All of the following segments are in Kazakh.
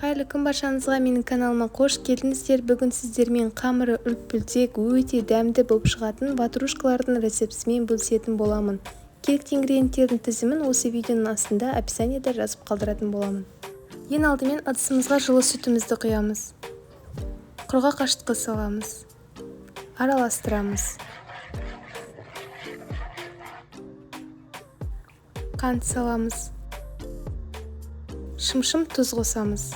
Қайырлы күн баршаңызға, менің каналыма қош келдіңіздер. Бүгін сіздермен қамыры үлпілдек, өте дәмді болып шығатын ватрушкалардың рецептісімен бөлісетін боламын. Керекті ингредиенттердің тізімін осы видеоның астында описаниеда жазып қалдыратын боламын. Ең алдымен ыдысымызға жылы сүтімізді құямыз. Құрғақ қашытқы саламыз. Араластырамыз. Қант саламыз. Шымшым тұз қосамыз.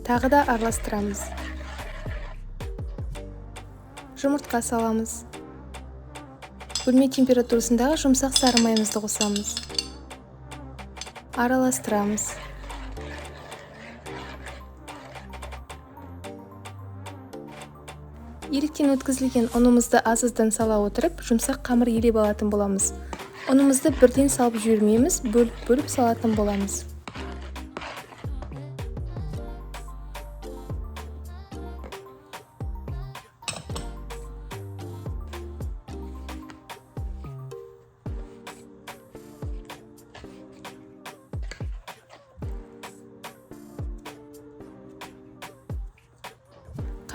Тағы да араластырамыз. Жұмыртқа саламыз. Бөлме температурасындағы жұмсақ сары майымызды қосамыз. Араластырамыз. Еріктен өткізілген ұнымызды аз-аздан сала отырып, жұмсақ қамыр елеп алатын боламыз. Ұнымызды бірден салып жібермейміз, бөліп салатын боламыз.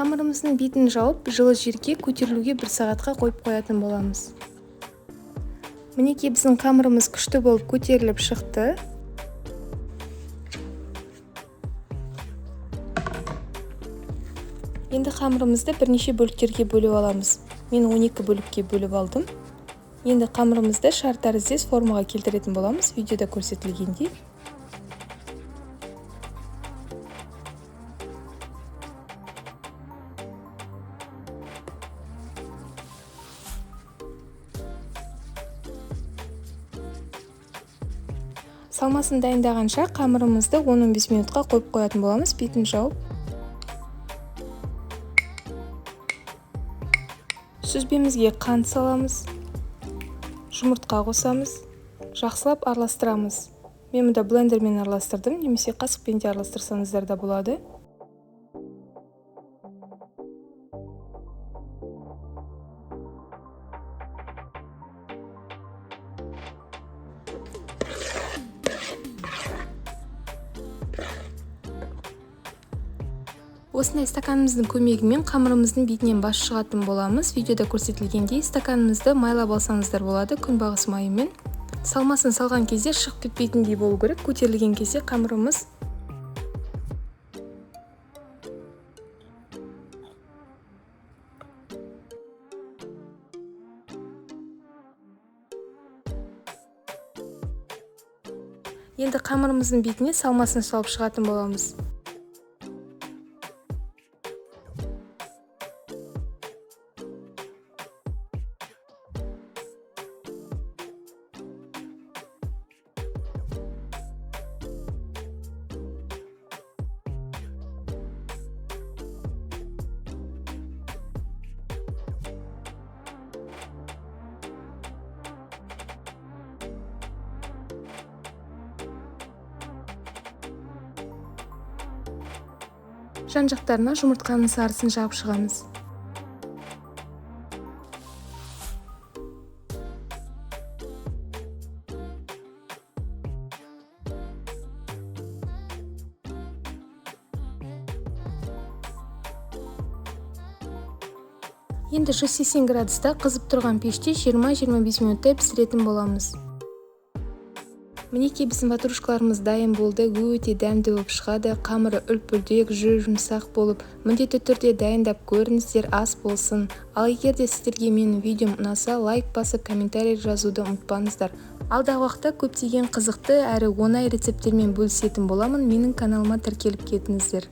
Қамырымыздың бетін жауып, жылы жерге көтерілуге 1 сағатқа қойып қоятын боламыз. Мінекей біздің қамырымыз күшті болып көтеріліп шықты. Енді қамырымызды бірнеше бөліктерге бөліп аламыз. Мен 12 бөлікке бөліп алдым. Енді қамырымызды шар тәріздес формаға келтіретін боламыз, видеода көрсетілгендей. Салмасын дайындағанша қамырымызды 10-15 минутқа қойып қоятын боламыз, бетін жауып. Сүзбемізге қант саламыз. Жұмыртқа қосамыз. Жақсылап араластырамыз. Мен мұнда блендермен араластырдым, немесе қасықпен де араластырсаңыздар да болады. Осындай стаканымыздың көмегімен қамырымыздың бетінен бас шығатын боламыз. Видеода көрсетілгендей стаканымызды майлап алсаңыздар болады, күнбағыс майымен. Салмасын салған кезде шығып кетпейтіндей болу керек. Көтерілген кезде қамырымыз енді қамырымыздың бетіне салмасын салып шығатын боламыз. Жан-жақтарына жұмыртқаның сарысын жағып шығамыз. Енді 180 градуста қызып тұрған пеште 20-25 минуттай пісіретін боламыз. Мінекей біздің ватрушкаларымыз дайын болды, өте дәмді болып шығады. Қамыры үлпілдек, жұмсақ болып, міндетті түрде дайындап көріңіздер, ас болсын. Ал егер де сіздерге менің видеом ұнаса, лайк басып, комментарий жазуды ұмытпаңыздар. Алдағы уақытта көптеген қызықты әрі оңай рецепттермен бөлісетін боламын. Менің каналыма тіркеліп кетіңіздер.